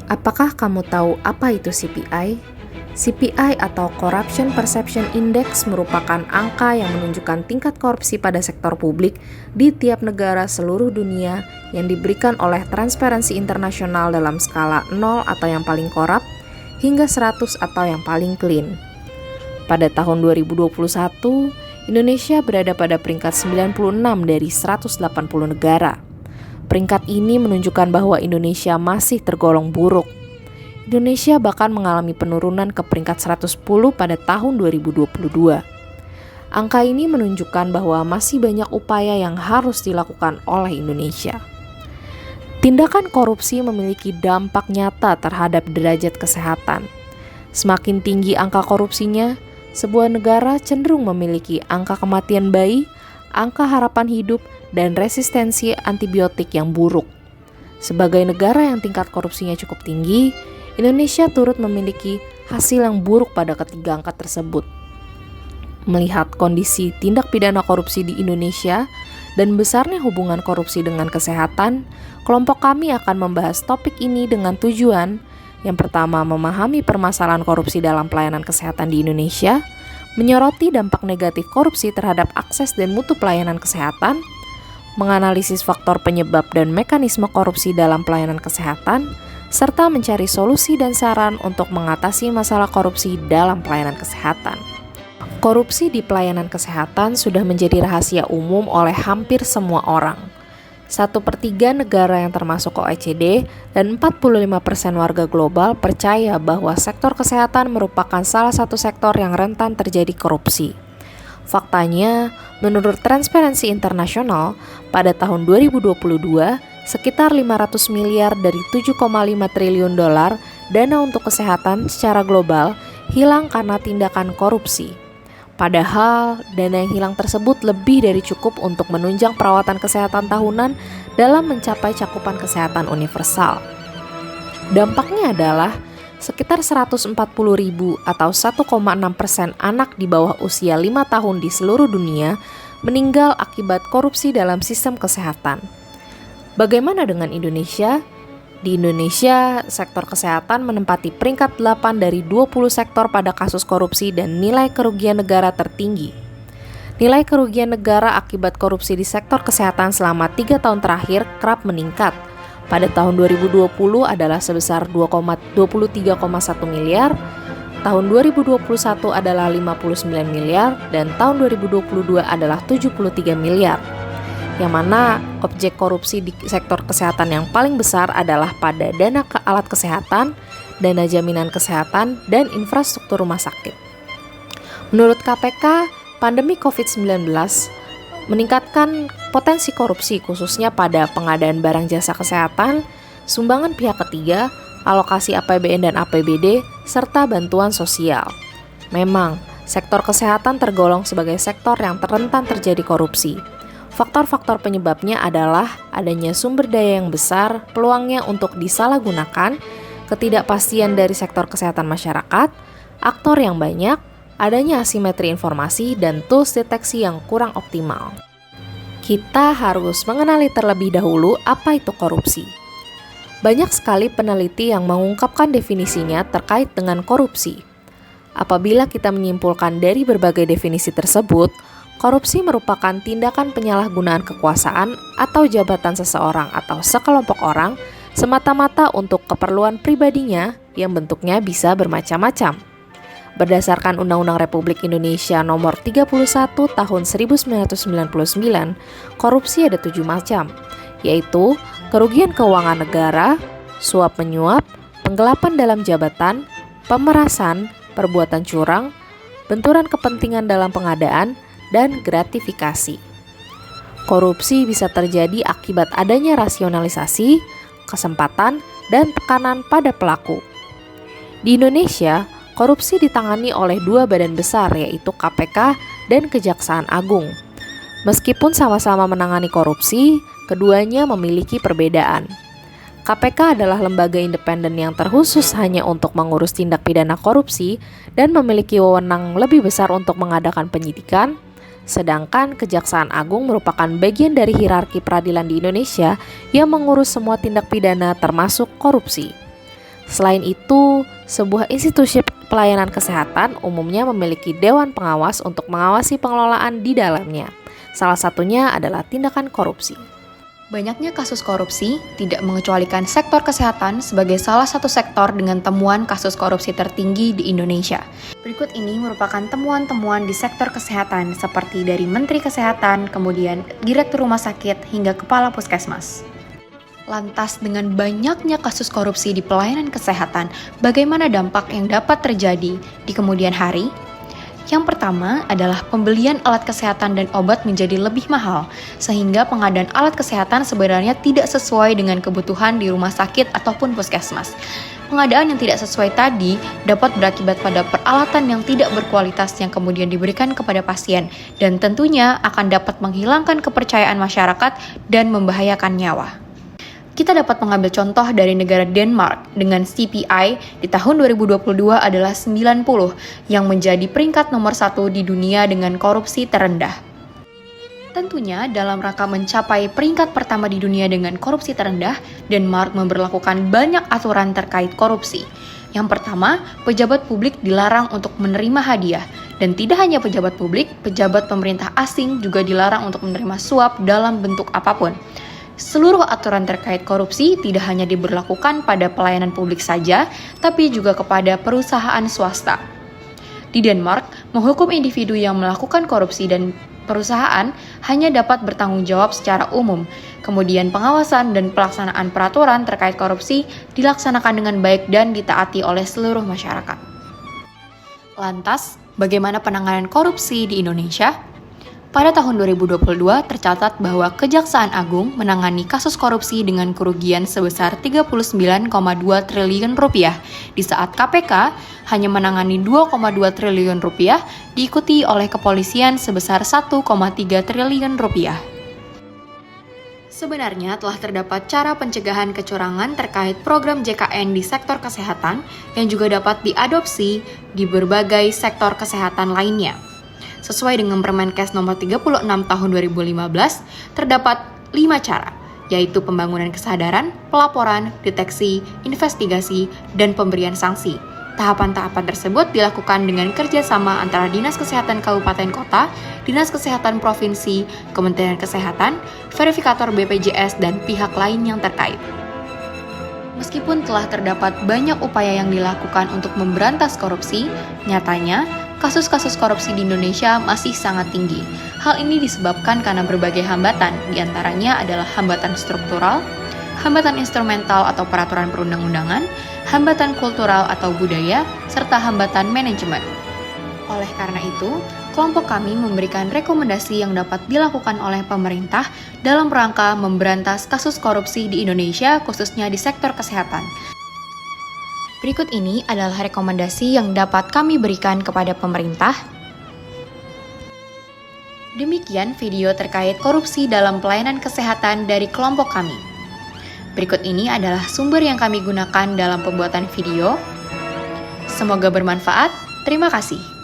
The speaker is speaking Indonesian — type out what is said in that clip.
Apakah kamu tahu apa itu CPI? CPI atau Corruption Perception Index merupakan angka yang menunjukkan tingkat korupsi pada sektor publik di tiap negara seluruh dunia yang diberikan oleh Transparency International dalam skala 0 atau yang paling korup hingga 100 atau yang paling clean. Pada tahun 2021, Indonesia berada pada peringkat 96 dari 180 negara. Peringkat ini menunjukkan bahwa Indonesia masih tergolong buruk. Indonesia bahkan mengalami penurunan ke peringkat 110 pada tahun 2022. Angka ini menunjukkan bahwa masih banyak upaya yang harus dilakukan oleh Indonesia. Tindakan korupsi memiliki dampak nyata terhadap derajat kesehatan. Semakin tinggi angka korupsinya, sebuah negara cenderung memiliki angka kematian bayi, angka harapan hidup, dan resistensi antibiotik yang buruk. Sebagai negara yang tingkat korupsinya cukup tinggi, Indonesia turut memiliki hasil yang buruk pada ketiga angka tersebut. Melihat kondisi tindak pidana korupsi di Indonesia dan besarnya hubungan korupsi dengan kesehatan, kelompok kami akan membahas topik ini dengan tujuan yang pertama, memahami permasalahan korupsi dalam pelayanan kesehatan di Indonesia, menyoroti dampak negatif korupsi terhadap akses dan mutu pelayanan kesehatan, menganalisis faktor penyebab dan mekanisme korupsi dalam pelayanan kesehatan, serta mencari solusi dan saran untuk mengatasi masalah korupsi dalam pelayanan kesehatan. Korupsi di pelayanan kesehatan sudah menjadi rahasia umum oleh hampir semua orang. 1/3 negara yang termasuk OECD dan 45% warga global percaya bahwa sektor kesehatan merupakan salah satu sektor yang rentan terjadi korupsi. Faktanya, menurut Transparency International, pada tahun 2022, sekitar 500 miliar dari 7,5 triliun dolar dana untuk kesehatan secara global hilang karena tindakan korupsi. Padahal, dana yang hilang tersebut lebih dari cukup untuk menunjang perawatan kesehatan tahunan dalam mencapai cakupan kesehatan universal. Dampaknya adalah sekitar 140.000 atau 1,6% anak di bawah usia 5 tahun di seluruh dunia meninggal akibat korupsi dalam sistem kesehatan. Bagaimana dengan Indonesia? Di Indonesia, sektor kesehatan menempati peringkat 8 dari 20 sektor pada kasus korupsi dan nilai kerugian negara tertinggi. Nilai kerugian negara akibat korupsi di sektor kesehatan selama 3 tahun terakhir kerap meningkat. Pada tahun 2020 adalah sebesar 23,1 miliar, tahun 2021 adalah 59 miliar, dan tahun 2022 adalah 73 miliar. Yang mana objek korupsi di sektor kesehatan yang paling besar adalah pada dana alat kesehatan, dana jaminan kesehatan, dan infrastruktur rumah sakit. Menurut KPK, pandemi COVID-19 meningkatkan potensi korupsi khususnya pada pengadaan barang jasa kesehatan, sumbangan pihak ketiga, alokasi APBN dan APBD, serta bantuan sosial. Memang, sektor kesehatan tergolong sebagai sektor yang rentan terjadi korupsi. Faktor-faktor penyebabnya adalah adanya sumber daya yang besar, peluangnya untuk disalahgunakan, ketidakpastian dari sektor kesehatan masyarakat, aktor yang banyak, adanya asimetri informasi, dan tools deteksi yang kurang optimal. Kita harus mengenali terlebih dahulu apa itu korupsi. Banyak sekali peneliti yang mengungkapkan definisinya terkait dengan korupsi. Apabila kita menyimpulkan dari berbagai definisi tersebut, korupsi merupakan tindakan penyalahgunaan kekuasaan atau jabatan seseorang atau sekelompok orang semata-mata untuk keperluan pribadinya yang bentuknya bisa bermacam-macam. Berdasarkan Undang-Undang Republik Indonesia Nomor 31 Tahun 1999, korupsi ada 7 macam, yaitu kerugian keuangan negara, suap-menyuap, penggelapan dalam jabatan, pemerasan, perbuatan curang, benturan kepentingan dalam pengadaan, dan gratifikasi. Korupsi bisa terjadi akibat adanya rasionalisasi, kesempatan, dan tekanan pada pelaku. Di Indonesia, korupsi ditangani oleh 2 badan besar yaitu KPK dan Kejaksaan Agung. Meskipun sama-sama menangani korupsi, keduanya memiliki perbedaan. KPK adalah lembaga independen yang terkhusus hanya untuk mengurus tindak pidana korupsi dan memiliki wewenang lebih besar untuk mengadakan penyidikan, Sedangkan Kejaksaan Agung merupakan bagian dari hierarki peradilan di Indonesia yang mengurus semua tindak pidana termasuk korupsi. Selain itu, sebuah institusi pelayanan kesehatan umumnya memiliki dewan pengawas untuk mengawasi pengelolaan di dalamnya. Salah satunya adalah tindakan korupsi. Banyaknya kasus korupsi tidak mengecualikan sektor kesehatan sebagai salah satu sektor dengan temuan kasus korupsi tertinggi di Indonesia. Berikut ini merupakan temuan-temuan di sektor kesehatan seperti dari Menteri Kesehatan, kemudian Direktur Rumah Sakit, hingga Kepala Puskesmas. Lantas dengan banyaknya kasus korupsi di pelayanan kesehatan, bagaimana dampak yang dapat terjadi di kemudian hari? Yang pertama adalah pembelian alat kesehatan dan obat menjadi lebih mahal, sehingga pengadaan alat kesehatan sebenarnya tidak sesuai dengan kebutuhan di rumah sakit ataupun puskesmas. Pengadaan yang tidak sesuai tadi dapat berakibat pada peralatan yang tidak berkualitas yang kemudian diberikan kepada pasien, dan tentunya akan dapat menghilangkan kepercayaan masyarakat dan membahayakan nyawa. Kita dapat mengambil contoh dari negara Denmark dengan CPI di tahun 2022 adalah 90 yang menjadi peringkat nomor 1 di dunia dengan korupsi terendah. Tentunya dalam rangka mencapai peringkat pertama di dunia dengan korupsi terendah, Denmark memberlakukan banyak aturan terkait korupsi. Yang pertama, pejabat publik dilarang untuk menerima hadiah. Dan tidak hanya pejabat publik, pejabat pemerintah asing juga dilarang untuk menerima suap dalam bentuk apapun. Seluruh aturan terkait korupsi tidak hanya diberlakukan pada pelayanan publik saja, tapi juga kepada perusahaan swasta. Di Denmark, menghukum individu yang melakukan korupsi dan perusahaan hanya dapat bertanggung jawab secara umum. Kemudian pengawasan dan pelaksanaan peraturan terkait korupsi dilaksanakan dengan baik dan ditaati oleh seluruh masyarakat. Lantas, bagaimana penanganan korupsi di Indonesia? Pada tahun 2022 tercatat bahwa Kejaksaan Agung menangani kasus korupsi dengan kerugian sebesar 39,2 triliun rupiah, di saat KPK hanya menangani 2,2 triliun rupiah, diikuti oleh kepolisian sebesar 1,3 triliun rupiah. Sebenarnya telah terdapat cara pencegahan kecurangan terkait program JKN di sektor kesehatan yang juga dapat diadopsi di berbagai sektor kesehatan lainnya. Sesuai dengan Permenkes nomor 36 tahun 2015, terdapat 5 cara, yaitu pembangunan kesadaran, pelaporan, deteksi, investigasi, dan pemberian sanksi. Tahapan-tahapan tersebut dilakukan dengan kerjasama antara Dinas Kesehatan Kabupaten Kota, Dinas Kesehatan Provinsi, Kementerian Kesehatan, verifikator BPJS, dan pihak lain yang terkait. Meskipun telah terdapat banyak upaya yang dilakukan untuk memberantas korupsi, nyatanya kasus-kasus korupsi di Indonesia masih sangat tinggi. Hal ini disebabkan karena berbagai hambatan, diantaranya adalah hambatan struktural, hambatan instrumental atau peraturan perundang-undangan, hambatan kultural atau budaya, serta hambatan manajemen. Oleh karena itu, kelompok kami memberikan rekomendasi yang dapat dilakukan oleh pemerintah dalam rangka memberantas kasus korupsi di Indonesia, khususnya di sektor kesehatan. Berikut ini adalah rekomendasi yang dapat kami berikan kepada pemerintah. Demikian video terkait korupsi dalam pelayanan kesehatan dari kelompok kami. Berikut ini adalah sumber yang kami gunakan dalam pembuatan video. Semoga bermanfaat. Terima kasih.